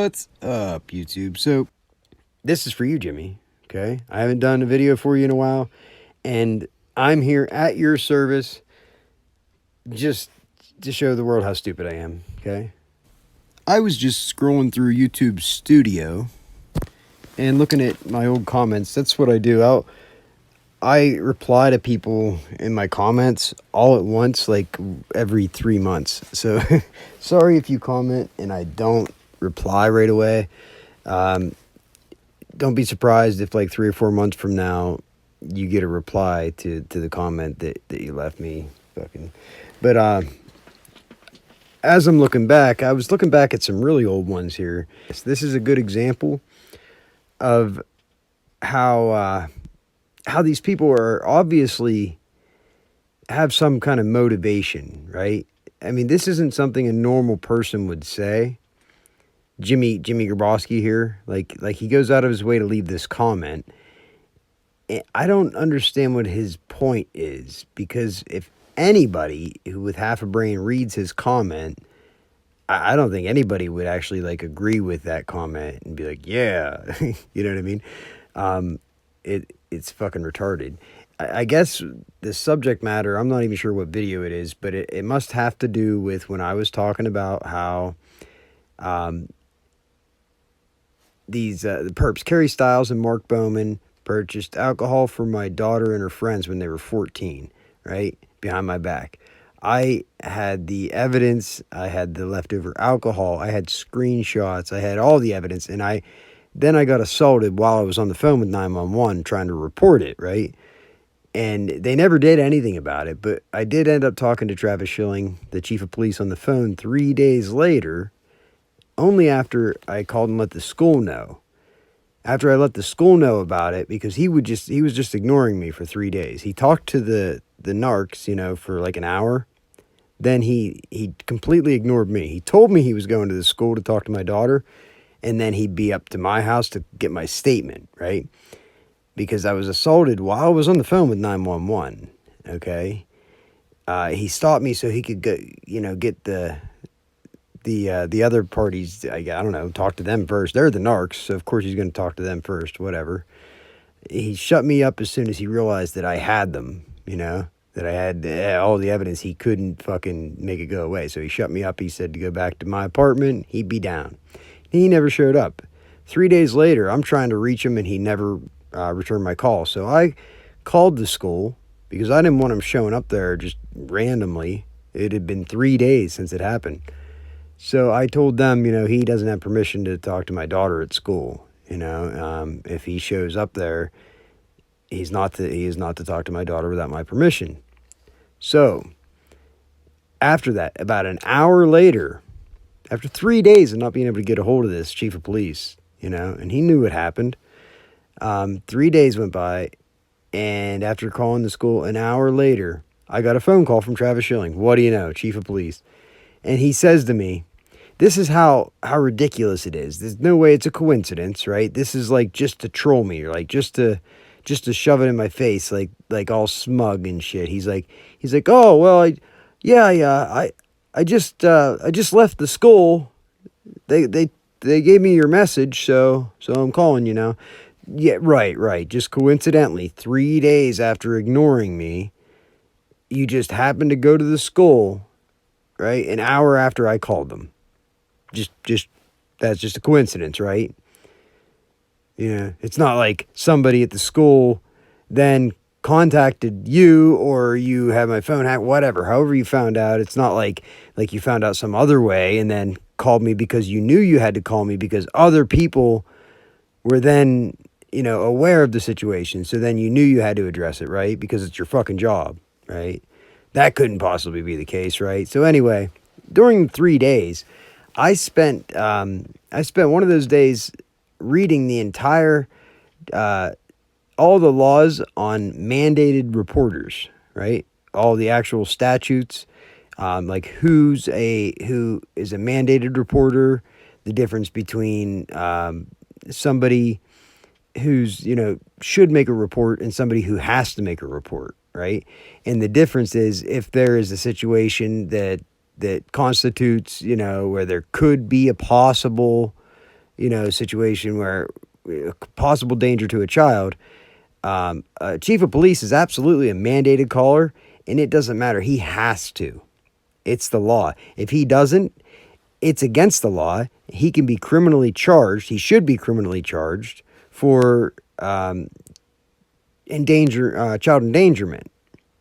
What's up, YouTube? So, this is for you, Jimmy, okay? I haven't done a video for you in a while, and I'm here at your service just to show the world how stupid I am, okay? I was just scrolling through YouTube Studio and looking at my old comments. That's what I do. I reply to people in my comments all at once, like every 3 months. So, sorry if you comment and I don't reply right away. Don't be surprised if like 3 or 4 months from now you get a reply to the comment that you left me. But as I'm looking back, I was looking back at some really old ones here. This is a good example of how these people are obviously have some kind of motivation, right? I mean, this isn't something a normal person would say. Jimmy Grabowski here, like he goes out of his way to leave this comment. And I don't understand what his point is, because if anybody who with half a brain reads his comment, I don't think anybody would actually like agree with that comment and be like, yeah, you know what I mean? It's fucking retarded. I guess the subject matter, I'm not even sure what video it is, but it must have to do with when I was talking about how the perps, Carrie Stiles and Mark Bowman, purchased alcohol for my daughter and her friends when they were 14, right? Behind my back. I had the evidence, I had the leftover alcohol, I had screenshots, I had all the evidence, and then I got assaulted while I was on the phone with 911 trying to report it, right? And they never did anything about it, but I did end up talking to Travis Schilling, the chief of police, on the phone 3 days later, only after I called and let the school know. After I let the school know about it, because he was just ignoring me for 3 days. He talked to the NARCS, for like an hour. Then he completely ignored me. He told me he was going to the school to talk to my daughter, and then he'd be up to my house to get my statement, right? Because I was assaulted while I was on the phone with 911, okay? He stopped me so he could get the other parties, I don't know, talk to them first. They're the NARCS, so of course he's going to talk to them first, whatever. He shut me up as soon as he realized that I had them, that I had all the evidence. He couldn't fucking make it go away. So he shut me up. He said to go back to my apartment. He'd be down. He never showed up. 3 days later, I'm trying to reach him, and he never returned my call. So I called the school because I didn't want him showing up there just randomly. It had been 3 days since it happened. So I told them, he doesn't have permission to talk to my daughter at school. If he shows up there, he is not to talk to my daughter without my permission. So after that, about an hour later, after 3 days of not being able to get a hold of this chief of police, and he knew what happened, 3 days went by, and after calling the school an hour later, I got a phone call from Travis Schilling. What do you know, chief of police? And he says to me, this is how ridiculous it is. There's no way it's a coincidence, right? This is like just to troll me, or like just to shove it in my face, like all smug and shit. He's like, oh well, I just left the school. They gave me your message, so I'm calling you now. Yeah, right. Just coincidentally, 3 days after ignoring me, you just happened to go to the school, right? An hour after I called them. Just that's just a coincidence, right? It's not like somebody at the school then contacted you, or you have my phone hacked, whatever. However you found out, it's not like you found out some other way and then called me because you knew you had to call me because other people were then, aware of the situation. So then you knew you had to address it, right? Because it's your fucking job, right? That couldn't possibly be the case, right? So anyway, during 3 days, I spent one of those days reading the entire, all the laws on mandated reporters, right? All the actual statutes, like who is a mandated reporter, the difference between somebody who's, should make a report and somebody who has to make a report, right? And the difference is if there is a situation that constitutes, where there could be a possible situation where possible danger to a child, a chief of police is absolutely a mandated caller, and it doesn't matter. He has to. It's the law. If he doesn't, it's against the law. He can be criminally charged. He should be criminally charged for child endangerment.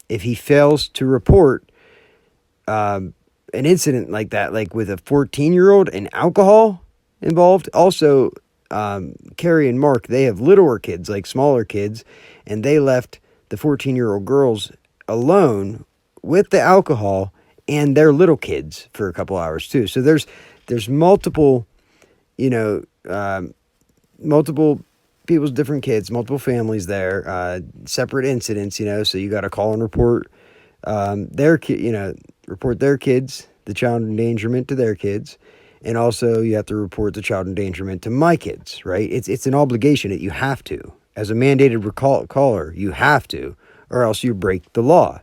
If he fails to report an incident like that, like with a 14-year-old and alcohol involved. Also, Carrie and Mark, they have littler kids, like smaller kids, and they left the 14-year-old girls alone with the alcohol and their little kids for a couple hours too. So there's multiple, multiple people's different kids, multiple families there, separate incidents, so you got to call and report report their kids, the child endangerment to their kids. And also you have to report the child endangerment to my kids, right? It's an obligation that you have to. As a mandated caller, you have to, or else you break the law.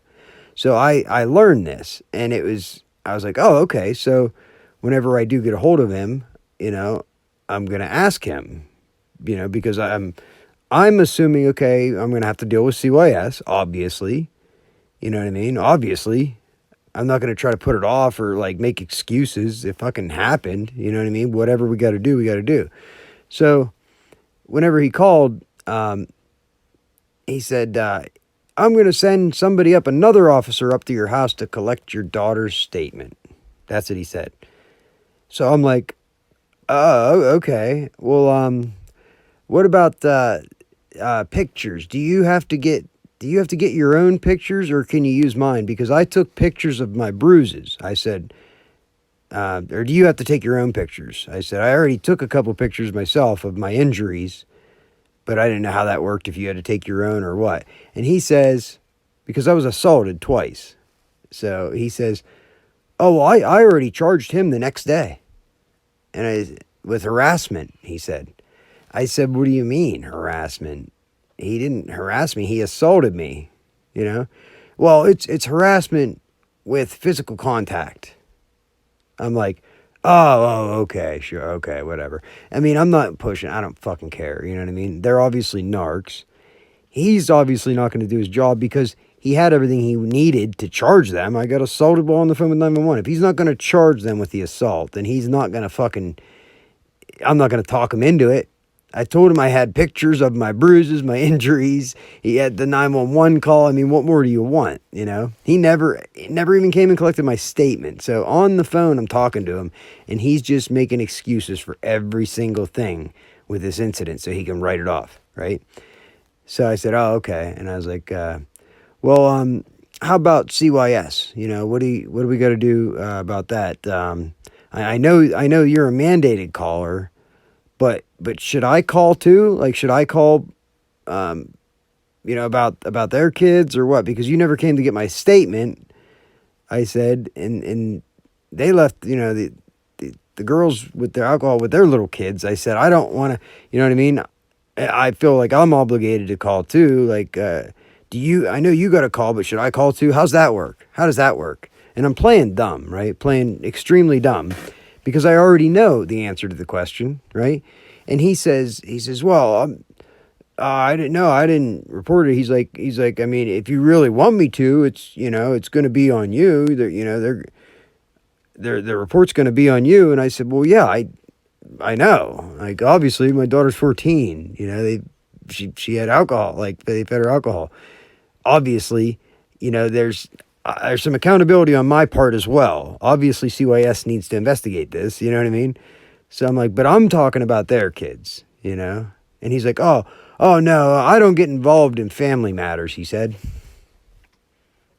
So I learned this, and I was like, oh, okay. So whenever I do get a hold of him, I'm going to ask him, because I'm assuming, okay, I'm going to have to deal with CYS, obviously. You know what I mean? Obviously. I'm not going to try to put it off or like make excuses. It fucking happened. You know what I mean? Whatever we got to do, we got to do. So whenever he called, he said, I'm going to send another officer up to your house to collect your daughter's statement. That's what he said. So I'm like, oh, okay. Well, what about pictures? Do you have to get your own pictures, or can you use mine? Because I took pictures of my bruises. I said, or do you have to take your own pictures? I said, I already took a couple pictures myself of my injuries, but I didn't know how that worked, if you had to take your own or what. And he says, because I was assaulted twice. So he says, oh, well, I already charged him the next day. And with harassment, he said. I said, what do you mean harassment? He didn't harass me. He assaulted me, Well, it's harassment with physical contact. I'm like, oh, okay, sure, okay, whatever. I mean, I'm not pushing. I don't fucking care. You know what I mean? They're obviously NARCS. He's obviously not going to do his job because he had everything he needed to charge them. I got assaulted while on the phone with 911. If he's not going to charge them with the assault, then he's not going to I'm not going to talk him into it. I told him I had pictures of my bruises, my injuries. He had the 911 call. I mean, what more do you want, He never even came and collected my statement. So on the phone, I'm talking to him, and he's just making excuses for every single thing with this incident so he can write it off, right? So I said, oh, okay. And I was like, well, how about CYS? What do we got to do about that? I know you're a mandated caller. But should I call too? Like, should I call, about their kids or what? Because you never came to get my statement, I said, and they left, the girls with their alcohol with their little kids. I said, I don't want to, you know what I mean? I feel like I'm obligated to call too. Like, I know you got to call, but should I call too? How's that work? How does that work? And I'm playing dumb, right? Playing extremely dumb. Because I already know the answer to the question, right? And he says, well, I didn't know. I didn't report it. He's like, I mean, if you really want me to, it's, it's going to be on you. The report's going to be on you. And I said, well, yeah, I know. Like, obviously, my daughter's 14. She had alcohol. Like, they fed her alcohol. Obviously, there's some accountability on my part as well. Obviously, CYS needs to investigate this. You know what I mean? So I'm like, but I'm talking about their kids, And he's like, oh no, I don't get involved in family matters, he said.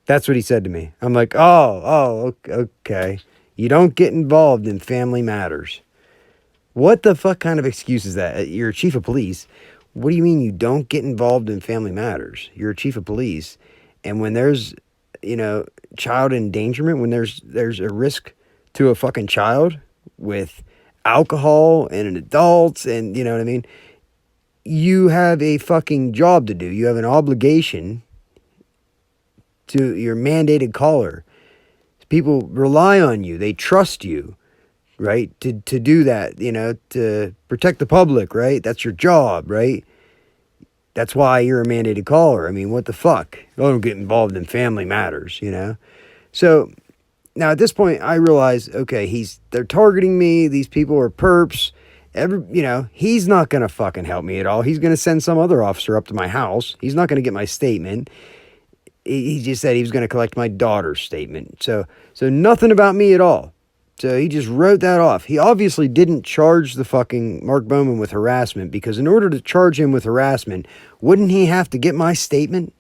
That's what he said to me. I'm like, oh, okay. You don't get involved in family matters. What the fuck kind of excuse is that? You're a chief of police. What do you mean you don't get involved in family matters? You're a chief of police. And when there's child endangerment, when there's a risk to a fucking child with alcohol and an adult, and you know what I mean, you have a fucking job to do. You have an obligation to your mandated caller. People rely on you. They trust you, right? To do that, to protect the public, right? That's your job, right? That's why you're a mandated caller. I mean, what the fuck? Don't get involved in family matters. So now at this point, I realize, okay, they're targeting me. These people are perps. He's not gonna fucking help me at all. He's gonna send some other officer up to my house. He's not gonna get my statement. He just said he was gonna collect my daughter's statement. So nothing about me at all. So he just wrote that off. He obviously didn't charge the fucking Mark Bowman with harassment, because in order to charge him with harassment, wouldn't he have to get my statement?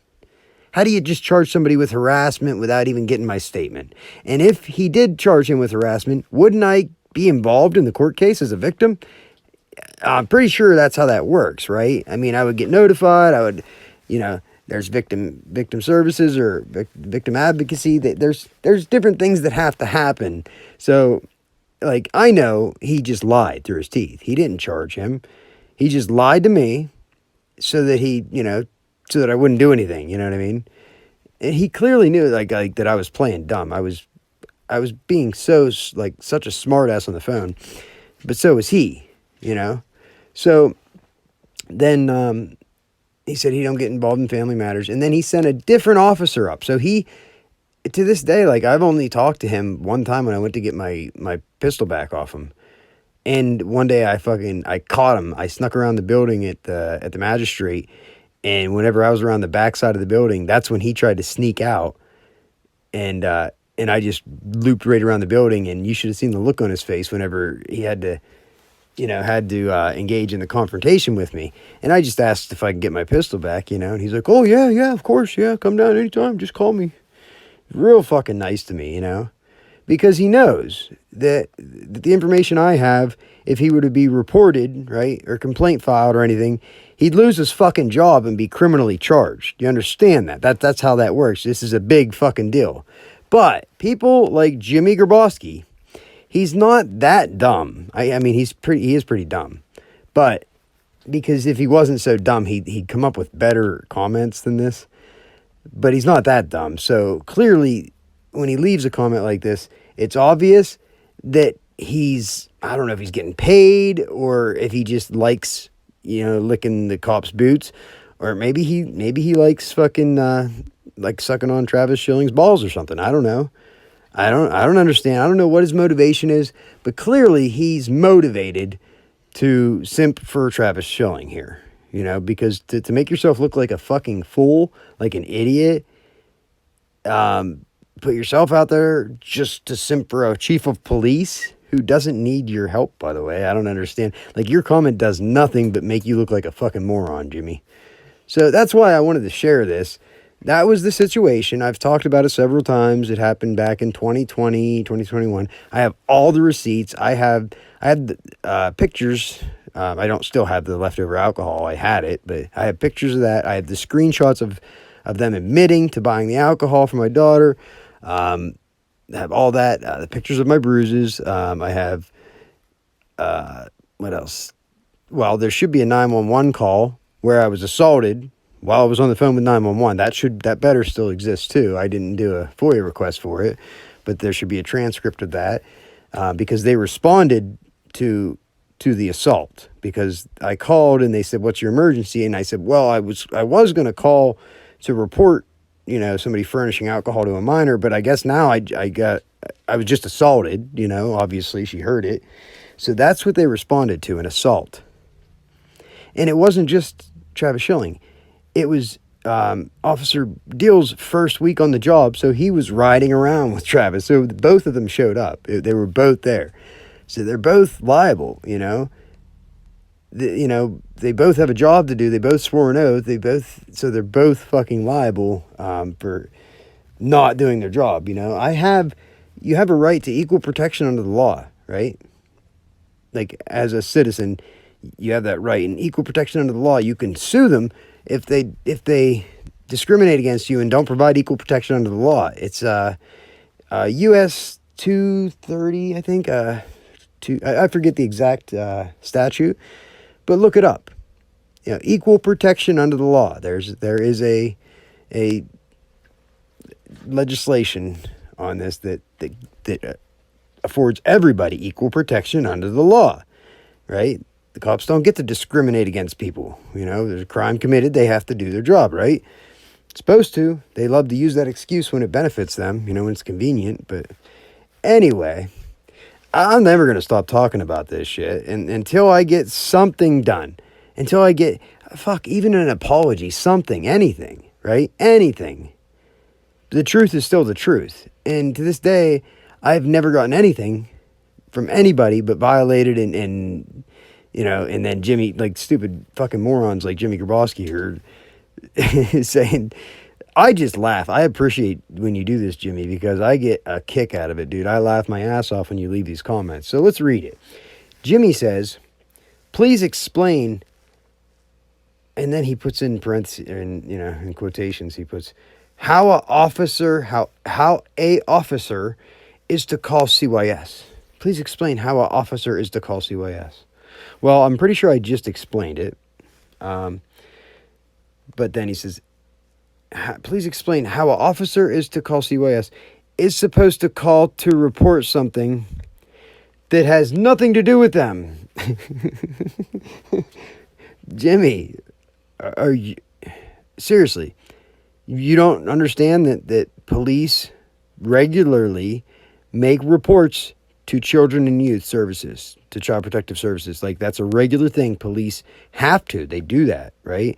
How do you just charge somebody with harassment without even getting my statement? And if he did charge him with harassment, wouldn't I be involved in the court case as a victim? I'm pretty sure that's how that works, right? I mean, I would get notified. I would, there's victim services or victim advocacy. There's different things that have to happen. So, like, I know he just lied through his teeth. He didn't charge him. He just lied to me so that so that I wouldn't do anything. You know what I mean? And he clearly knew like that I was playing dumb. I was being such a smart ass on the phone, but so was he. So then he said he don't get involved in family matters, and then he sent a different officer up. So he, to this day, like, I've only talked to him one time when I went to get my pistol back off him. And one day I caught him. I snuck around the building at the magistrate, and whenever I was around the back side of the building, that's when he tried to sneak out. And I just looped right around the building, and you should have seen the look on his face whenever he had to engage in the confrontation with me. And I just asked if I could get my pistol back, and he's like, oh, yeah, of course, yeah, come down anytime, just call me. Real fucking nice to me, because he knows that the information I have, if he were to be reported, right, or complaint filed or anything, he'd lose his fucking job and be criminally charged. You understand that? That's how that works. This is a big fucking deal. But people like Jimmy Grabowski, he's not that dumb. I mean, he is pretty dumb. But because if he wasn't so dumb, he'd come up with better comments than this. But he's not that dumb. So clearly, when he leaves a comment like this, it's obvious that I don't know if he's getting paid or if he just likes, licking the cop's boots, or maybe he likes fucking, like sucking on Travis Schilling's balls or something. I don't know. I don't understand. I don't know what his motivation is, but clearly he's motivated to simp for Travis Schilling here, because to make yourself look like a fucking fool, like an idiot, put yourself out there just to simp for a chief of police who doesn't need your help, by the way. I don't understand. Like, your comment does nothing but make you look like a fucking moron, Jimmy. So that's why I wanted to share this. That was the situation. I've talked about it several times. It happened back in 2020, 2021. I have all the receipts. I had pictures. I don't still have the leftover alcohol. I had it, but I have pictures of that. I have the screenshots of them admitting to buying the alcohol for my daughter. I have all that. The pictures of my bruises. I have, what else? Well, there should be a 911 call where I was assaulted while I was on the phone with 911. That better still exist too. I didn't do a FOIA request for it, but there should be a transcript of that, because they responded to the assault, because I called and they said, what's your emergency? And I said, well, I was going to call to report, somebody furnishing alcohol to a minor, but I guess now I was just assaulted, obviously she heard it. So that's what they responded to, an assault. And it wasn't just Travis Schilling. It was Officer Deal's first week on the job, so he was riding around with Travis. So both of them showed up. They were both there. So they're both liable, They both have a job to do. They both swore an oath. They're both fucking liable for not doing their job, You have a right to equal protection under the law, right? Like, as a citizen, you have that right. And equal protection under the law, you can sue them if they discriminate against you and don't provide equal protection under the law. It's US 230, I think. I forget the exact statute, but look it up. Equal protection under the law. There is a legislation on this that affords everybody equal protection under the law, right? The cops don't get to discriminate against people. You know, there's a crime committed, they have to do their job, right? Supposed to. They love to use that excuse when it benefits them, you know, when it's convenient. But anyway, I'm never going to stop talking about this shit until I get something done. Until I get, even an apology, something, anything, right? Anything. The truth is still the truth. And to this day, I've never gotten anything from anybody but violated and you know, and then Jimmy, like stupid fucking morons like Jimmy Grabowski are saying, I just laugh. I appreciate when you do this, Jimmy, because I get a kick out of it, dude. I laugh my ass off when you leave these comments. So let's read it. Jimmy says, please explain, and then he puts in parentheses, and you know, in quotations, he puts, how a officer is to call CYS. Please explain how an officer is to call CYS. Well, I'm pretty sure I just explained it. But then he says, please explain how an officer is to call CYS is supposed to call to report something that has nothing to do with them. Jimmy, are you seriously? You don't understand that police regularly make reports to children and youth services, to child protective services. Like, that's a regular thing. Police have to. They do that, right?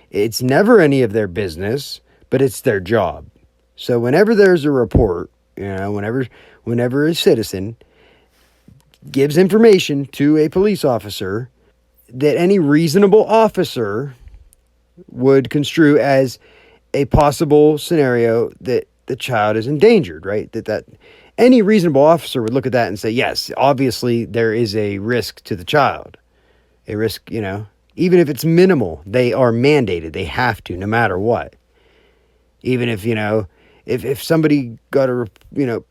It's never any of their business, but it's their job. So whenever there's a report, you know, whenever a citizen gives information to a police officer that any reasonable officer would construe as a possible scenario that the child is endangered, right? That any reasonable officer would look at that and say, yes, obviously there is a risk to the child. A risk, you know, even if it's minimal, they are mandated. They have to, no matter what. Even if, you know, if somebody got to, you know,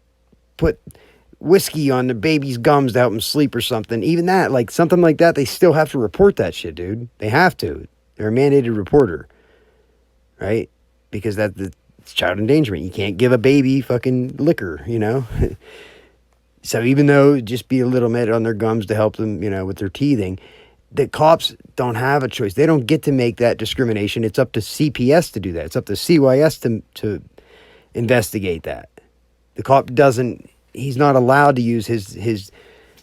put whiskey on the baby's gums to help him sleep or something, even that, like something like that, they still have to report that shit, dude. They have to. They're a mandated reporter, right? Because it's child endangerment. You can't give a baby fucking liquor, you know? So even though just be a little bit on their gums to help them, you know, with their teething, the cops don't have a choice. They don't get to make that discrimination. It's up to CPS to do that. It's up to CYS to investigate that. The cop he's not allowed to use his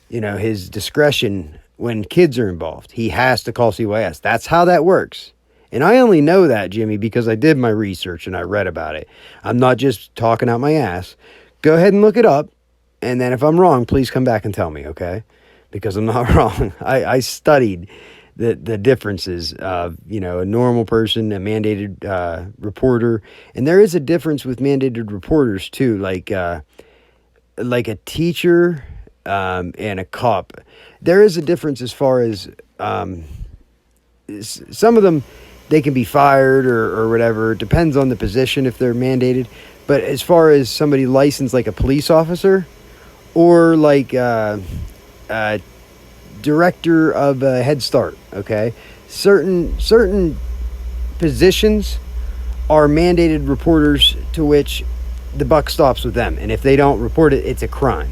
you know, his discretion when kids are involved. He has to call CYS. That's how that works. And I only know that, Jimmy, because I did my research and I read about it. I'm not just talking out my ass. Go ahead and look it up. And then if I'm wrong, please come back and tell me, okay? Because I'm not wrong. I studied the differences of, you know, a normal person, a mandated reporter. And there is a difference with mandated reporters, too. Like a teacher and a cop. There is a difference as far as some of them, they can be fired or whatever. It depends on the position if they're mandated. But as far as somebody licensed like a police officer or like director of a Head Start, okay? Certain positions are mandated reporters to which the buck stops with them. And if they don't report it, it's a crime.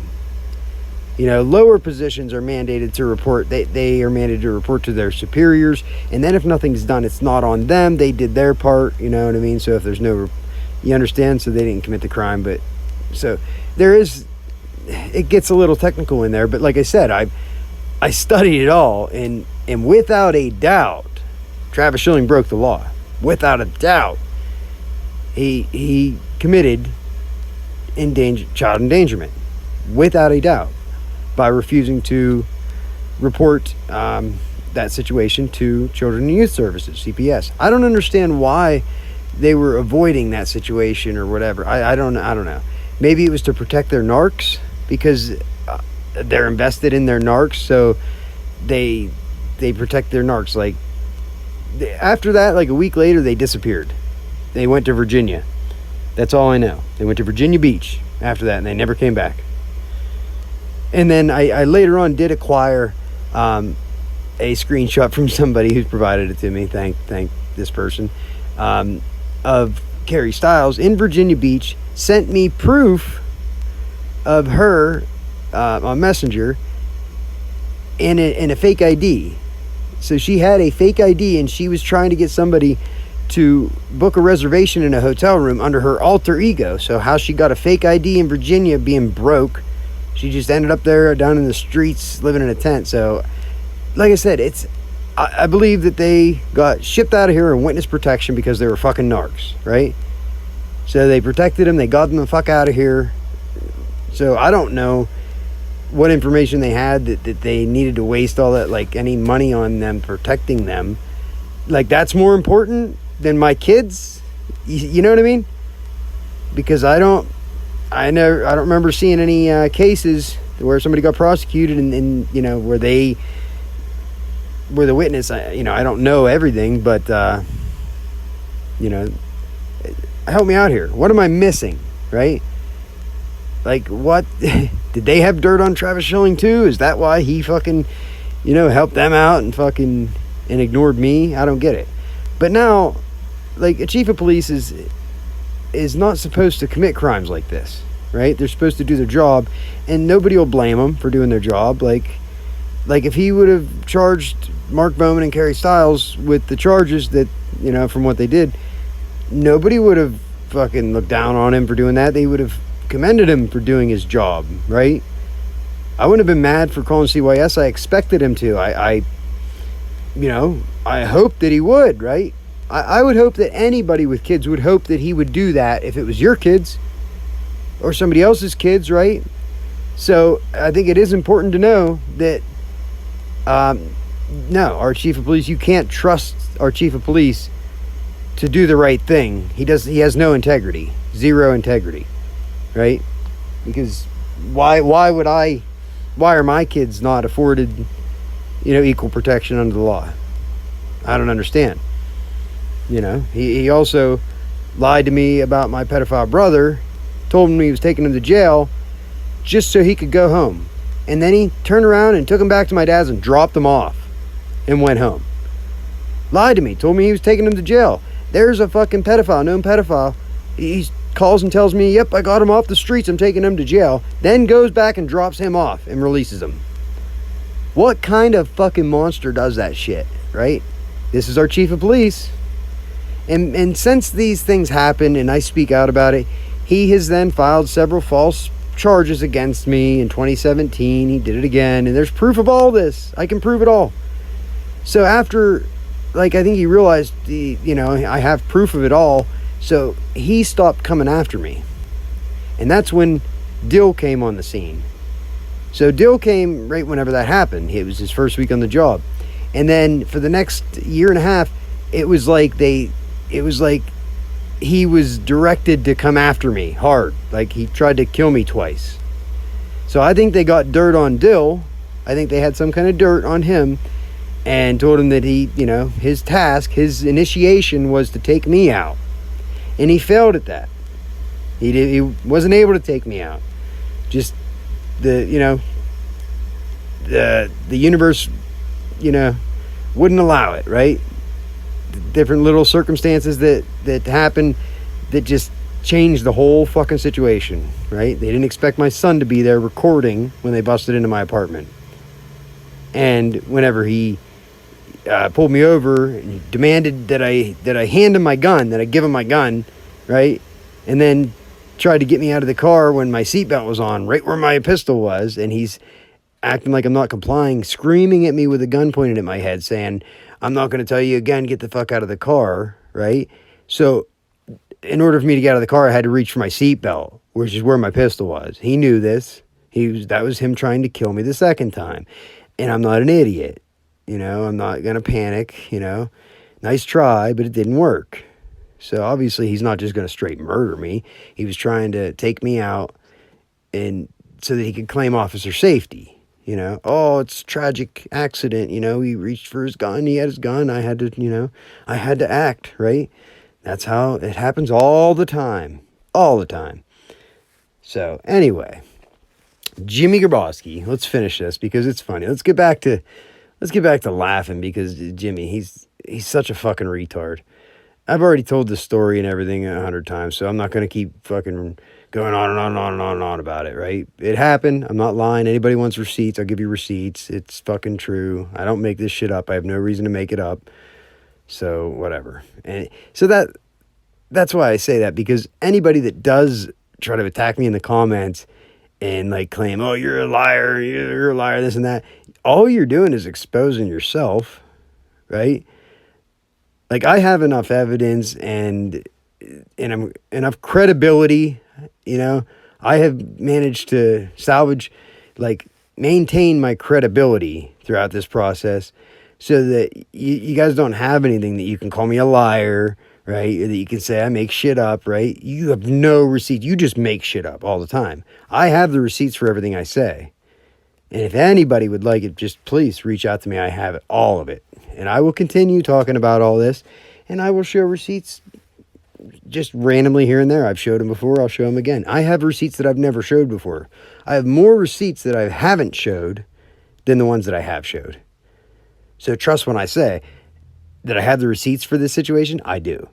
You know, lower positions are mandated to report. They are mandated to report to their superiors. And then if nothing's done, it's not on them. They did their part, you know what I mean? So if there's no, you understand? So they didn't commit the crime. But so there is, it gets a little technical in there. But like I said, I studied it all. And without a doubt, Travis Schilling broke the law. Without a doubt. He committed child endangerment. Without a doubt. By refusing to report that situation to Children and Youth Services, CPS. I don't understand why they were avoiding that situation or whatever. I don't know. Maybe it was to protect their NARCS because they're invested in their NARCS, so they protect their NARCS. Like after that, like a week later, they disappeared. They went to Virginia. That's all I know. They went to Virginia Beach after that, and they never came back. And then I later on did acquire a screenshot from somebody who's provided it to me. Thank this person of Carrie Stiles in Virginia Beach. Sent me proof of her on Messenger and a fake ID. So she had a fake ID, and she was trying to get somebody to book a reservation in a hotel room under her alter ego. So how she got a fake ID in Virginia, being broke, she just ended up there down in the streets living in a tent. So like I said, I believe that they got shipped out of here in witness protection because they were fucking narcs, right? So they protected them, they got them the fuck out of here. So I don't know what information they had that they needed to waste all that, like any money on them protecting them. Like, that's more important than my kids. You know what I mean? Because I don't remember seeing any cases where somebody got prosecuted and you know, where they were the witness. I don't know everything, but you know, help me out here. What am I missing, right? Like, what? Did they have dirt on Travis Schilling too? Is that why he fucking, you know, helped them out and fucking and ignored me? I don't get it. But now, like, a chief of police is not supposed to commit crimes like this, right? They're supposed to do their job, and nobody will blame them for doing their job. Like if he would have charged Mark Bowman and Kerry Stiles with the charges that, you know, from what they did, nobody would have fucking looked down on him for doing that. They would have commended him for doing his job, right? I wouldn't have been mad for calling CYS. I expected him to. I hoped that he would, right? I would hope that anybody with kids would hope that he would do that if it was your kids or somebody else's kids, right? So I think it is important to know that no, our chief of police, you can't trust our chief of police to do the right thing. He has no integrity, zero integrity, right? Because why are my kids not afforded, you know, equal protection under the law? I don't understand. You know, he also lied to me about my pedophile brother, told him he was taking him to jail just so he could go home. And then he turned around and took him back to my dad's and dropped him off and went home. Lied to me, told me he was taking him to jail. There's a fucking pedophile, known pedophile. He calls and tells me, yep, I got him off the streets, I'm taking him to jail. Then goes back and drops him off and releases him. What kind of fucking monster does that shit, right? This is our chief of police. And since these things happen and I speak out about it, he has then filed several false charges against me in 2017. He did it again, and there's proof of all this. I can prove it all. So after, like, I think he realized, I have proof of it all, so he stopped coming after me. And that's when Dill came on the scene. So Dill came right whenever that happened. It was his first week on the job. And then for the next year and a half, it was like he was directed to come after me hard. Like, he tried to kill me twice. So I think they got dirt on Dill. I think they had some kind of dirt on him and told him that he, his task, his initiation was to take me out. And he failed at that. He wasn't able to take me out. Just the universe, wouldn't allow it, right? Different little circumstances that happened that just changed the whole fucking situation, right? They didn't expect my son to be there recording when they busted into my apartment. And whenever he pulled me over and demanded that I hand him my gun, that I give him my gun, right? And then tried to get me out of the car when my seatbelt was on, right where my pistol was, and he's acting like I'm not complying, screaming at me with a gun pointed at my head, saying, I'm not going to tell you again, get the fuck out of the car, right? So in order for me to get out of the car, I had to reach for my seatbelt, which is where my pistol was. He knew this. That was him trying to kill me the second time. And I'm not an idiot. I'm not going to panic, Nice try, but it didn't work. So obviously he's not just going to straight murder me. He was trying to take me out and so that he could claim officer safety. Oh, it's a tragic accident. He reached for his gun. He had his gun. I had to act, right? That's how it happens all the time. All the time. So anyway, Jimmy Grabowski, let's finish this because it's funny. Let's get back to laughing because Jimmy, he's such a fucking retard. I've already told this story and everything 100 times, so I'm not going to keep fucking going on and on and on and on and on about it, right? It happened. I'm not lying. Anybody wants receipts, I'll give you receipts. It's fucking true. I don't make this shit up. I have no reason to make it up. So whatever. And so that's why I say that, because anybody that does try to attack me in the comments and like claim, oh, you're a liar, you're a liar, this and that, all you're doing is exposing yourself, right? Like, I have enough evidence and enough credibility, you know. I have managed to salvage, like, maintain my credibility throughout this process, so that you guys don't have anything that you can call me a liar, right? Or that you can say I make shit up, right? You have no receipt. You just make shit up all the time. I have the receipts for everything I say. And if anybody would like it, just please reach out to me. I have it, all of it. And I will continue talking about all this. And I will show receipts just randomly here and there. I've showed them before. I'll show them again. I have receipts that I've never showed before. I have more receipts that I haven't showed than the ones that I have showed. So trust when I say that I have the receipts for this situation. I do.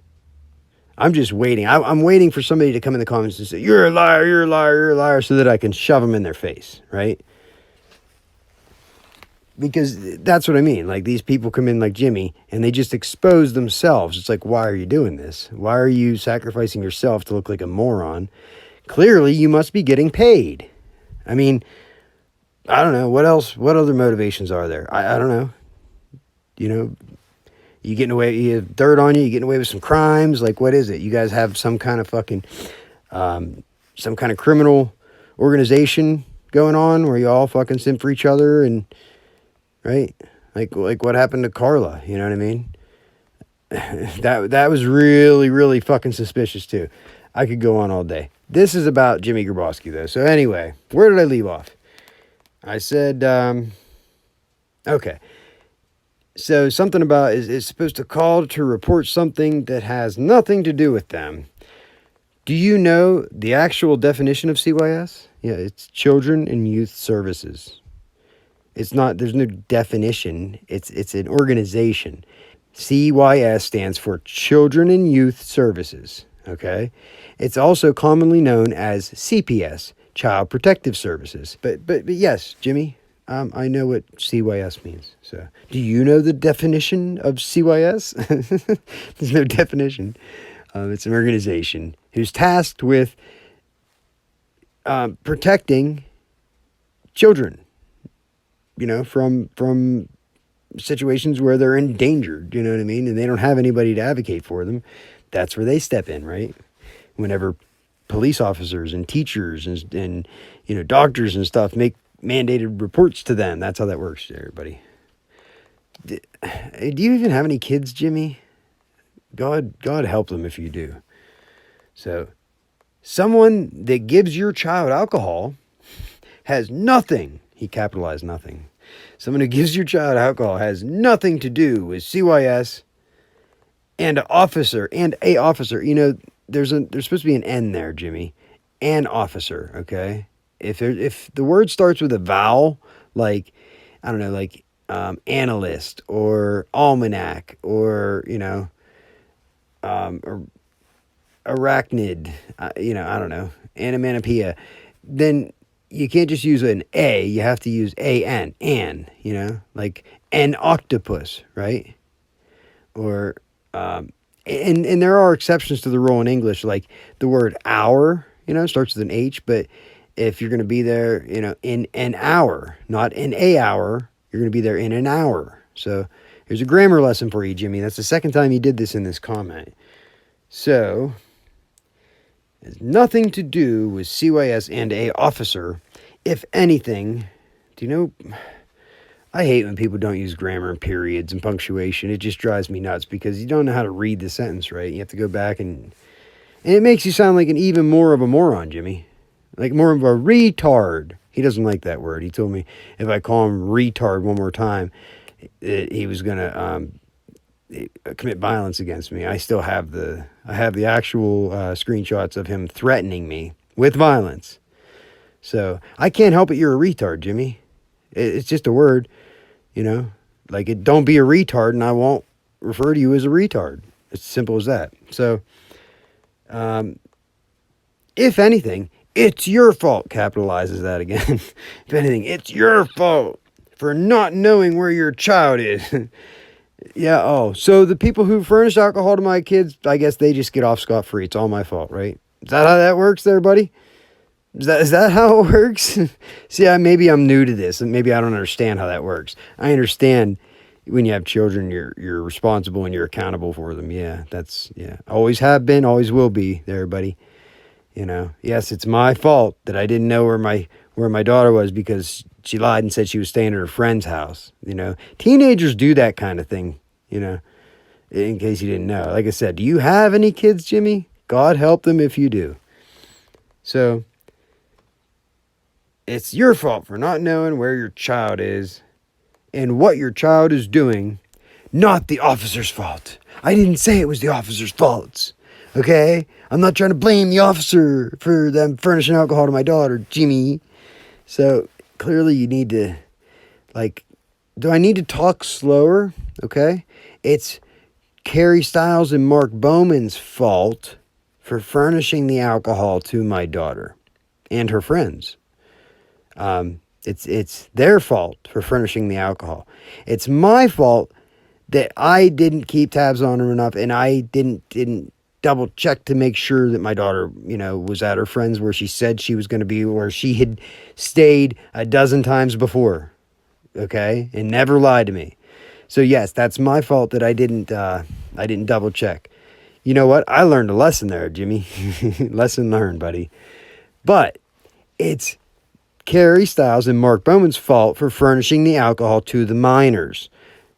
I'm just waiting. I'm waiting for somebody to come in the comments and say, you're a liar, you're a liar, you're a liar, so that I can shove them in their face, right? Because that's what I mean. Like, these people come in like Jimmy and they just expose themselves. It's like, why are you doing this? Why are you sacrificing yourself to look like a moron? Clearly, you must be getting paid. I mean, I don't know. What else? What other motivations are there? I don't know. You know, you getting away, you have dirt on you, you getting away with some crimes. Like, what is it? You guys have some kind of fucking, some kind of criminal organization going on where you all fucking simp for each other and... Right? Like what happened to Carla, you know what I mean? That was really, really fucking suspicious too. I could go on all day. This is about Jimmy Grabowski though. So anyway, where did I leave off? I said, okay. So something about is supposed to call to report something that has nothing to do with them. Do you know the actual definition of CYS? Yeah, it's Children and Youth Services. It's not, there's no definition. It's an organization. CYS stands for Children and Youth Services, okay? It's also commonly known as CPS, Child Protective Services. But yes, Jimmy, I know what CYS means. So, do you know the definition of CYS? There's no definition. It's an organization who's tasked with protecting children, you know, from situations where they're endangered, you know what I mean? And they don't have anybody to advocate for them. That's where they step in, right? Whenever police officers and teachers and you know, doctors and stuff make mandated reports to them. That's how that works, everybody. Do you even have any kids, Jimmy? God help them if you do. So, someone that gives your child alcohol has nothing. He capitalized nothing. Someone who gives your child alcohol has nothing to do with CYS and a officer. You know, there's supposed to be an N there, Jimmy. An officer, okay? If the word starts with a vowel, like, I don't know, like analyst or almanac or, you know, or arachnid, you know, I don't know, onomatopoeia, then you can't just use an A, you have to use an, you know, like an octopus, right? Or, and there are exceptions to the rule in English, like the word hour, you know, starts with an H, but if you're going to be there, you know, in an hour, not in a hour, you're going to be there in an hour. So here's a grammar lesson for you, Jimmy. That's the second time you did this in this comment. So, it has nothing to do with CYS and a officer. If anything, do you know, I hate when people don't use grammar and periods and punctuation. It just drives me nuts because you don't know how to read the sentence right. You have to go back and it makes you sound like an even more of a moron, Jimmy. Like more of a retard. He doesn't like that word. He told me if I call him retard one more time, he was going to commit violence against me. I still have the actual screenshots of him threatening me with violence. So I can't help it. You're a retard, Jimmy. It's just a word, you know, like don't be a retard and I won't refer to you as a retard. It's simple as that. So, if anything, it's your fault, capitalizes that again. If anything, it's your fault for not knowing where your child is. Yeah, oh, so the people who furnish alcohol to my kids, I guess they just get off scot-free. It's all my fault, right? Is that how that works there, buddy? Is that how it works? See, maybe I'm new to this, and maybe I don't understand how that works. I understand when you have children, you're responsible and you're accountable for them. Yeah, always have been, always will be there, buddy. Yes, it's my fault that I didn't know where my daughter was because she lied and said she was staying at her friend's house. Teenagers do that kind of thing. In case you didn't know. Like I said, do you have any kids, Jimmy? God help them if you do. So, it's your fault for not knowing where your child is and what your child is doing, not the officer's fault. I didn't say it was the officer's fault. Okay? I'm not trying to blame the officer for them furnishing alcohol to my daughter, Jimmy. So, clearly you need to, do I need to talk slower? Okay? It's Carrie Stiles and Mark Bowman's fault for furnishing the alcohol to my daughter and her friends. It's their fault for furnishing the alcohol. It's my fault that I didn't keep tabs on her enough, and I didn't double check to make sure that my daughter, was at her friends where she said she was going to be, where she had stayed a dozen times before, okay, and never lied to me. So yes, that's my fault that I didn't double check. You know what? I learned a lesson there, Jimmy. Lesson learned, buddy. But it's Carrie Stiles and Mark Bowman's fault for furnishing the alcohol to the minors.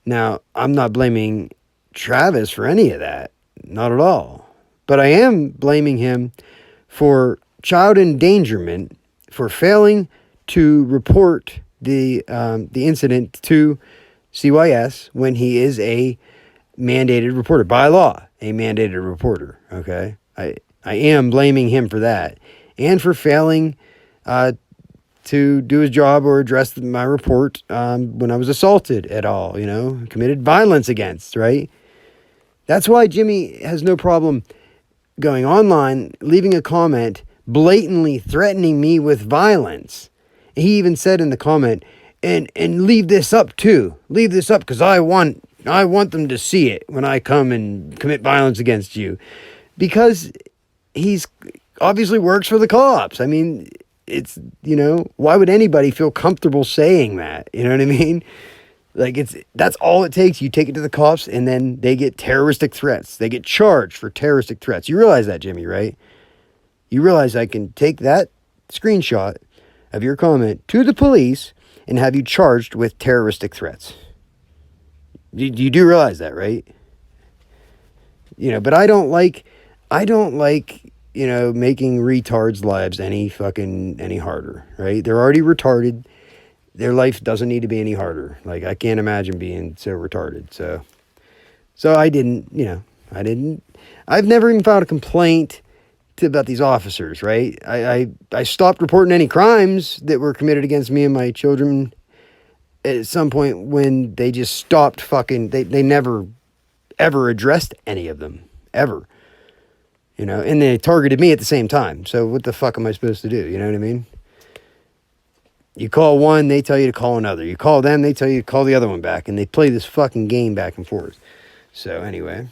Now, I'm not blaming Travis for any of that. Not at all. But I am blaming him for child endangerment, for failing to report the incident to CYS when he is a mandated reporter, by law, a mandated reporter, okay? I am blaming him for that, and for failing to do his job or address my report when I was assaulted at all, committed violence against, right? That's why Jimmy has no problem going online, leaving a comment, blatantly threatening me with violence. He even said in the comment, and leave this up too. Leave this up because I want them to see it when I come and commit violence against you. Because he's obviously works for the cops. I mean, it's, why would anybody feel comfortable saying that? You know what I mean? That's all it takes. You take it to the cops and then they get terroristic threats. They get charged for terroristic threats. You realize that, Jimmy, right? You realize I can take that screenshot of your comment to the police and have you charged with terroristic threats. You do realize that, right? But I don't like, making retards' lives any harder, right? They're already retarded. Their life doesn't need to be any harder. I can't imagine being so retarded. So I've never even filed a complaint about these officers, right? I stopped reporting any crimes that were committed against me and my children at some point when they just stopped they never ever addressed any of them, ever. And they targeted me at the same time. So what the fuck am I supposed to do? You know what I mean? You call one, they tell you to call another. You call them, they tell you to call the other one back. And they play this fucking game back and forth. So anyway.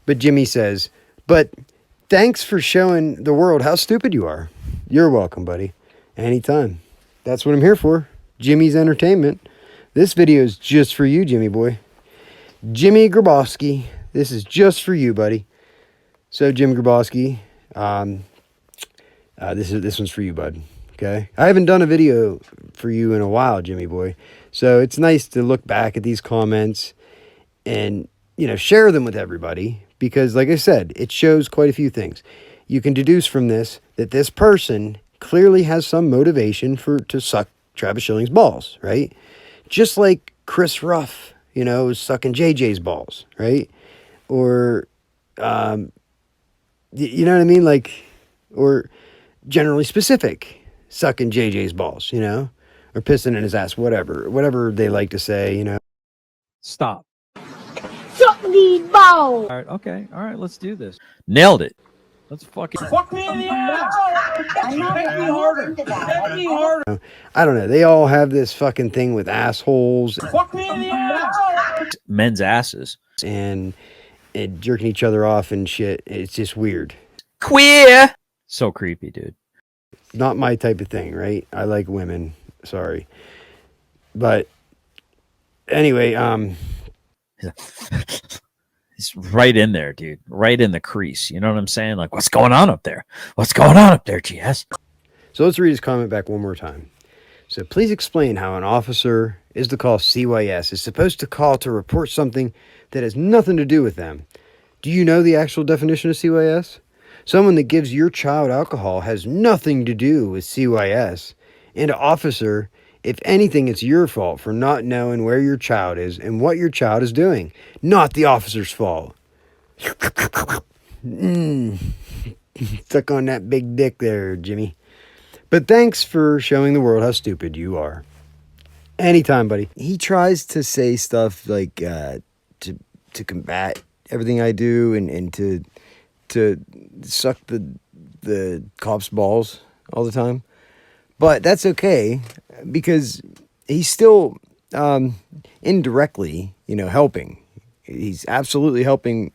But Jimmy says, but thanks for showing the world how stupid you are. You're welcome, buddy. Anytime. That's what I'm here for. Jimmy's entertainment. This video is just for you, Jimmy boy. Jimmy Grabowski. This is just for you, buddy. So, Jim Grabowski, this one's for you, bud. Okay? I haven't done a video for you in a while, Jimmy boy. So, it's nice to look back at these comments and, share them with everybody. Because, like I said, it shows quite a few things. You can deduce from this that this person clearly has some motivation to suck Travis Schilling's balls, right? Just like Chris Ruff, was sucking JJ's balls, right? Or, you know what I mean? Or generally specific, sucking JJ's balls, or pissing in his ass, whatever they like to say, Stop. Suck these balls. All right, okay, all right, let's do this. Nailed it. Let's fucking fuck me in the ass. I'm not into that. I don't know. They all have this fucking thing with assholes. Fuck me in the ass. Men's asses. And jerking each other off and shit. It's just weird. Queer. So creepy, dude. Not my type of thing, right? I like women. Sorry. But anyway, He's right in there, dude. Right in the crease. You know what I'm saying? Like, what's going on up there? What's going on up there, GS? So let's read his comment back one more time. So please explain how an officer is to call CYS is supposed to call to report something that has nothing to do with them. Do you know the actual definition of CYS? Someone that gives your child alcohol has nothing to do with CYS. And officer, if anything, it's your fault for not knowing where your child is and what your child is doing. Not the officer's fault. Stuck on that big dick there, Jimmy. But thanks for showing the world how stupid you are. Anytime, buddy. He tries to say stuff like to combat everything I do and to suck the cops' balls all the time. But that's okay because he's still indirectly, helping. He's absolutely helping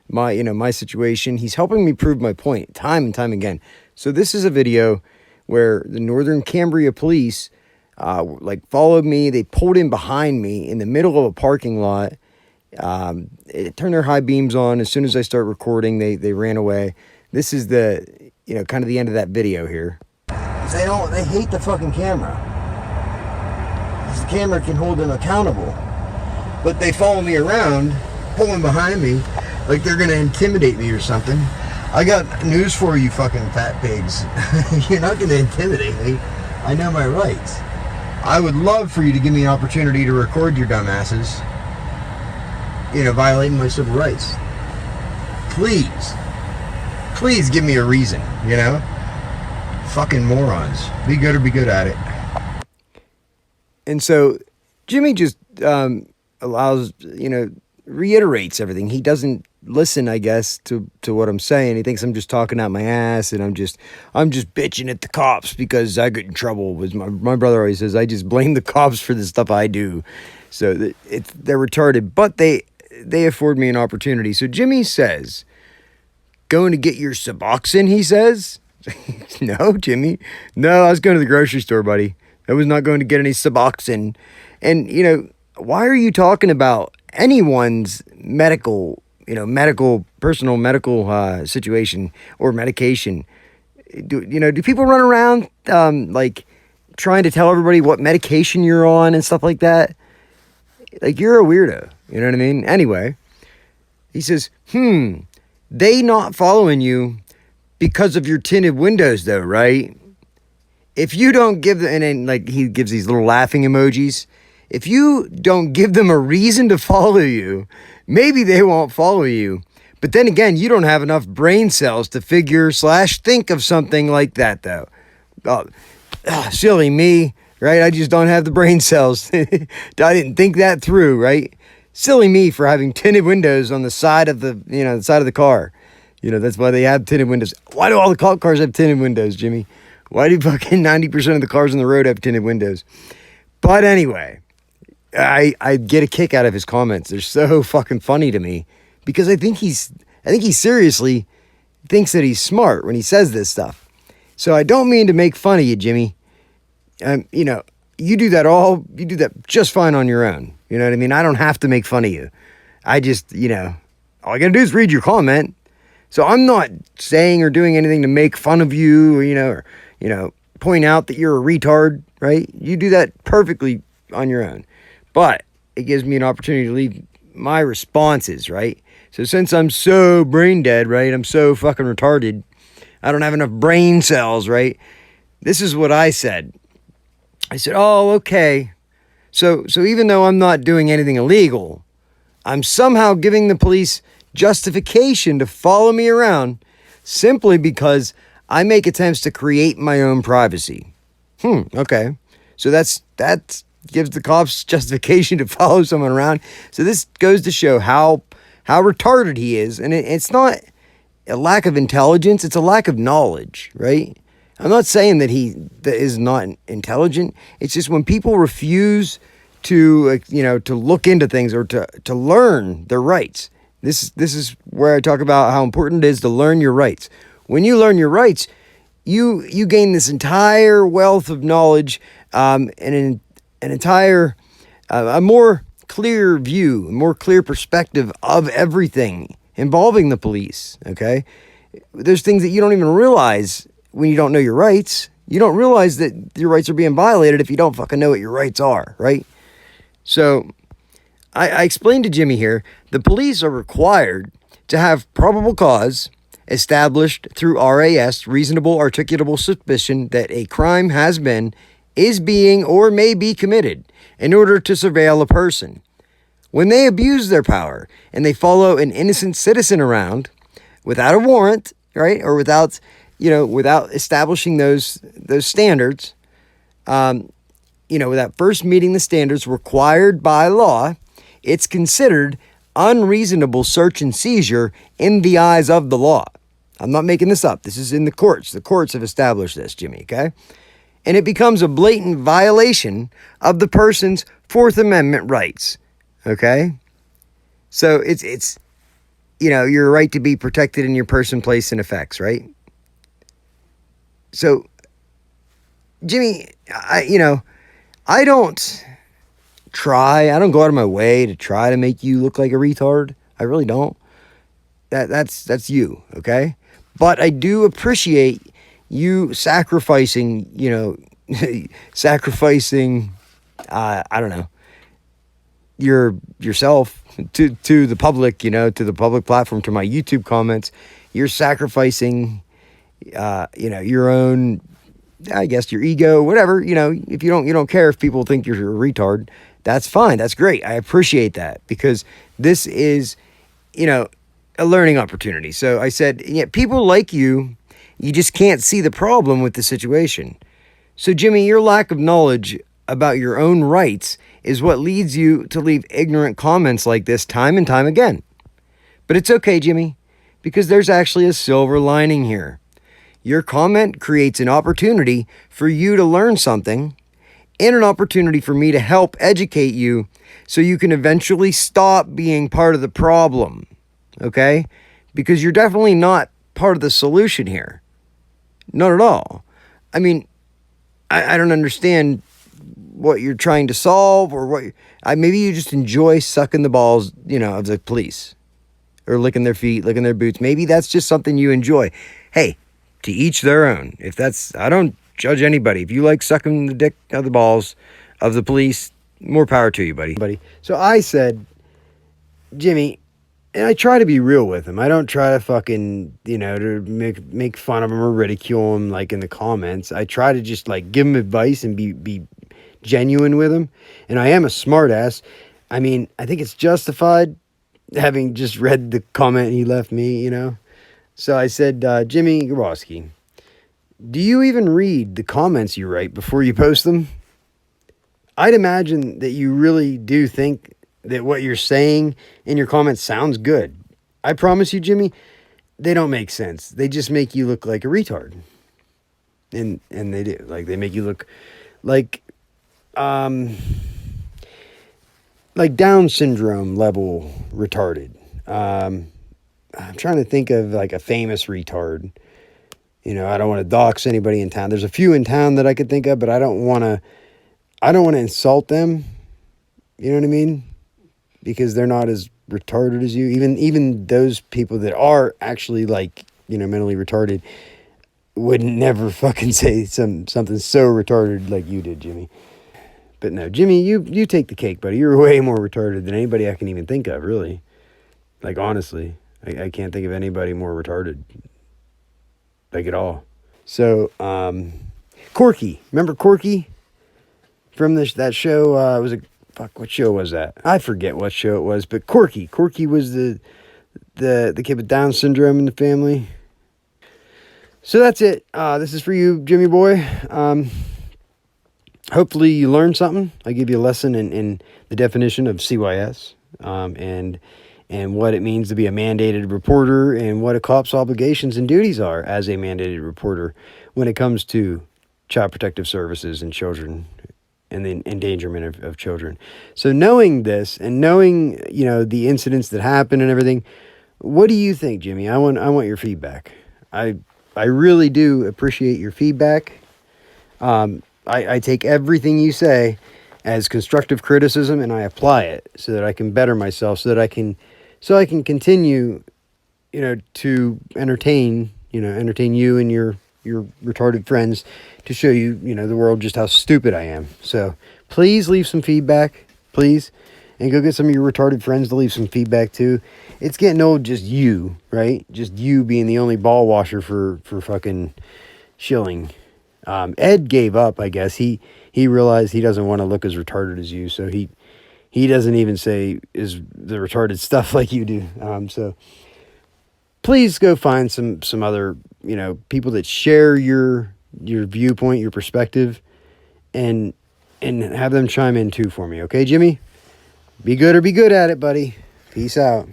my situation. He's helping me prove my point time and time again. So this is a video where the Northern Cambria police followed me. They pulled in behind me in the middle of a parking lot. It turned their high beams on. As soon as I start recording, they ran away. This is the, kind of the end of that video here. They hate the fucking camera. The camera can hold them accountable. But they follow me around, pulling behind me, like they're going to intimidate me or something. I got news for you fucking fat pigs. You're not going to intimidate me. I know my rights. I would love for you to give me an opportunity to record your dumbasses, violating my civil rights. Please give me a reason, Fucking morons. Be good or be good at it. And so Jimmy just allows, reiterates everything. He doesn't listen, I guess, to what I'm saying. He thinks I'm just talking out my ass and I'm just bitching at the cops because I get in trouble. With my brother always says, I just blame the cops for the stuff I do. So they're retarded, but they afford me an opportunity. So Jimmy says, going to get your Suboxone, he says. No, Jimmy. No, I was going to the grocery store, buddy. I was not going to get any Suboxone. And, why are you talking about anyone's medical personal medical situation or medication? Do people run around trying to tell everybody what medication you're on and stuff like that? Like, you're a weirdo. You know what I mean? Anyway, he says, they not following you because of your tinted windows, though, right? If you don't give them, and then he gives these little laughing emojis. If you don't give them a reason to follow you, maybe they won't follow you. But then again, you don't have enough brain cells to figure / think of something like that, though. Silly me, right? I just don't have the brain cells. I didn't think that through, right? Silly me for having tinted windows on the side of the side of the car. That's why they have tinted windows. Why do all the cop cars have tinted windows, Jimmy? Why do fucking 90% of the cars on the road have tinted windows? But anyway, I get a kick out of his comments. They're so fucking funny to me because I think he seriously thinks that he's smart when he says this stuff. So I don't mean to make fun of you, Jimmy. You do that just fine on your own. You know what I mean? I don't have to make fun of you. I just, all I gotta do is read your comment. So I'm not saying or doing anything to make fun of you or, point out that you're a retard, right? You do that perfectly on your own. But it gives me an opportunity to leave my responses, right? So since I'm so brain dead, right? I'm so fucking retarded. I don't have enough brain cells, right? This is what I said. I said, oh, okay. So even though I'm not doing anything illegal, I'm somehow giving the police justification to follow me around simply because I make attempts to create my own privacy. Okay. So that gives the cops justification to follow someone around. So this goes to show how how retarded he is. And it's not a lack of intelligence, it's a lack of knowledge, right? I'm not saying that that is not intelligent. It's just when people refuse to, to look into things or to learn their rights. This is where I talk about how important it is to learn your rights. When you learn your rights, you gain this entire wealth of knowledge, and an entire, a more clear view, a more clear perspective of everything involving the police, okay? There's things that you don't even realize when you don't know your rights. You don't realize that your rights are being violated if you don't fucking know what your rights are, right? So I explained to Jimmy here, the police are required to have probable cause established through RAS, reasonable articulable suspicion that a crime has been, is being, or may be committed in order to surveil a person. When they abuse their power and they follow an innocent citizen around without a warrant, right, or without establishing those standards, without first meeting the standards required by law, it's considered unreasonable search and seizure in the eyes of the law. I'm not making this up. This is in the courts. The courts have established this, Jimmy, okay? And it becomes a blatant violation of the person's Fourth Amendment rights, okay? So it's your right to be protected in your person, place, and effects, right? So, Jimmy, I don't go out of my way to try to make you look like a retard. I really don't. That's you, okay? But I do appreciate you sacrificing, yourself to the public, to the public platform, to my YouTube comments. You're sacrificing, your own, I guess, your ego, whatever. If you don't care if people think you're a retard, that's fine. That's great. I appreciate that, because this is, a learning opportunity. So I said, people like you just can't see the problem with the situation. So Jimmy, your lack of knowledge about your own rights is what leads you to leave ignorant comments like this time and time again. But it's okay, Jimmy, because there's actually a silver lining here. Your comment creates an opportunity for you to learn something, and an opportunity for me to help educate you so you can eventually stop being part of the problem, okay? Because you're definitely not part of the solution here. Not at all. I mean, I don't understand what you're trying to solve, or maybe you just enjoy sucking the balls, of the police, or licking their feet, licking their boots. Maybe that's just something you enjoy. Hey, to each their own. I don't judge anybody. If you like sucking the dick of the balls of the police, more power to you, buddy. So I said, Jimmy, and I try to be real with him. I don't try to fucking, to make fun of him or ridicule him like in the comments. I try to just give him advice and be genuine with him. And I am a smart ass. I mean, I think it's justified, having just read the comment he left me, So I said, Jimmy Grabowski, do you even read the comments you write before you post them? I'd imagine that you really do think that what you're saying in your comments sounds good. I promise you, Jimmy, they don't make sense. They just make you look like a retard. And they do. They make you look like Down syndrome level retarded. I'm trying to think of a famous retard. I don't want to dox anybody in town. There's a few in town that I could think of, but I don't want to insult them. You know what I mean? Because they're not as retarded as you. Even those people that are actually mentally retarded would never fucking say something so retarded like you did, Jimmy. But no, Jimmy, you take the cake, buddy. You're way more retarded than anybody I can even think of, really. Honestly, I can't think of anybody more retarded. At all. So, Corky. Remember Corky? From that show, what show was that? I forget what show it was, but Corky. Corky was the kid with Down syndrome in the family. So that's it. This is for you, Jimmy boy. Hopefully you learned something. I gave you a lesson in the definition of CYS. And and what it means to be a mandated reporter and what a cop's obligations and duties are as a mandated reporter when it comes to child protective services and children and the endangerment of children. So knowing this and knowing, you know, the incidents that happen and everything, what do you think, Jimmy? I want your feedback. I really do appreciate your feedback. I take everything you say as constructive criticism and I apply it so that I can better myself, so I can continue, you know, to entertain you and your retarded friends, to show you, you know, the world just how stupid I am. So please leave some feedback, please, and go get some of your retarded friends to leave some feedback too. It's getting old, just you, right? Just you being the only ball washer for fucking Schilling. Ed gave up, I guess. He realized he doesn't want to look as retarded as you, so he doesn't even say is the retarded stuff like you do. So please go find some other, you know, people that share your viewpoint, your perspective, and have them chime in too for me. Okay, Jimmy? Be good or be good at it, buddy. Peace out.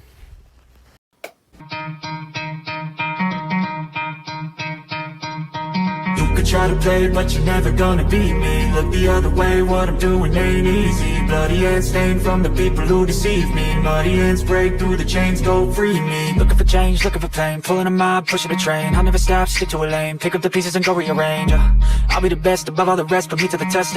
You could try to play, but you're never gonna beat me. Look the other way, what I'm doing ain't easy. Bloody hands stained from the people who deceive me. Muddy hands break through the chains, go free me. Looking for change, looking for pain, pulling a mob, pushing a train. I'll never stop, stick to a lane, pick up the pieces and go rearrange. I'll be the best above all the rest, put me to the test.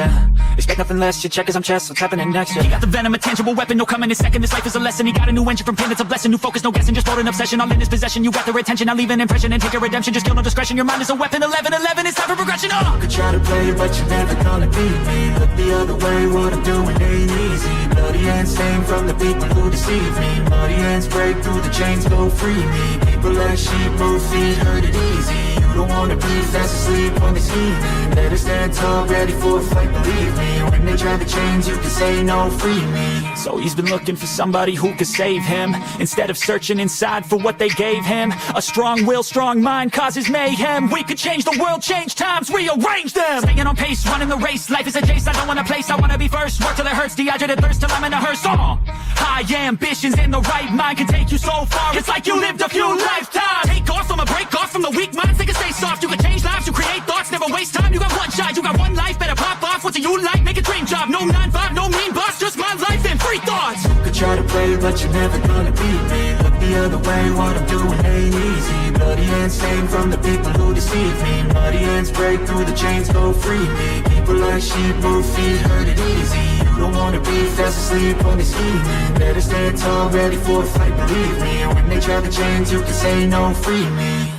Expect nothing less, your check is I'm chest, what's happening next? You got the venom, a tangible weapon, no coming in second. This life is a lesson, he got a new engine from pain, it's a blessing. New focus, no guessing, just hold an obsession. All in his possession, you got their attention. I'll leave an impression and take your redemption, just kill no discretion. Your mind is a weapon, 11-11, it's time for progression. You could try to play, but you're never gonna beat me. Look the other way, what I'm doing ain't easy. Bloody hands stained from the people who deceive me. Muddy hands break through the chains, go free me. People like sheep, move feet, hurt it easy. You don't wanna be fast asleep on this evening. Better stand tall, ready for a fight, believe me. When they try to change, you can say no, free me. So he's been looking for somebody who could save him, instead of searching inside for what they gave him. A strong will, strong mind causes mayhem. We could change the world, change times, rearrange them. Staying on pace, running the race. Life is a chase, I don't want a place, I wanna be first. Work till it hurts, dehydrated thirst till I'm in a hearse. High ambitions in the right mind can take you so far. It's like you lived a few lifetimes. Take off from a break off from the weak minds. They can stay soft, you can change lives, you create thoughts. Never waste time, you got one shot, you got one life. Better pop off, what do you like? Make a dream job. No 9-5, no mean boss, just my life and free thoughts. You could try to play, but you're never gonna beat me. Look the other way, what I'm doing ain't easy. Bloody hands stained from the people who deceive me. Muddy hands break through the chains, go free me. People like sheep, move feet, hurt it easy. You don't wanna be fast asleep on this evening. Better stand tall, ready for a fight, believe me. When they try to change, you can say no, free me.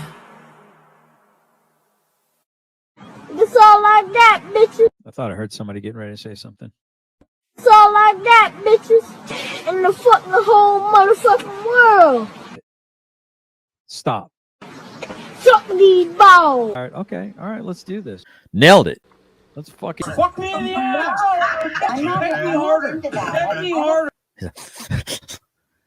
It's all like that, bitches. I thought I heard somebody getting ready to say something. It's all like that, bitches. In the fucking whole motherfucking world. Stop. Suck these balls. All right, okay, all right, let's do this. Nailed it. Let's fucking Fuck me in the ass! I'm not Hit me really harder! into that. Hit me harder!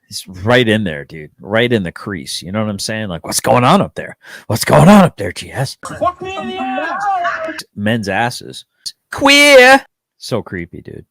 It's right in there, dude. Right in the crease. You know what I'm saying? Like, what's going on up there? What's going on up there, GS? Fuck me in the ass! Men's asses. Queer. So creepy, dude.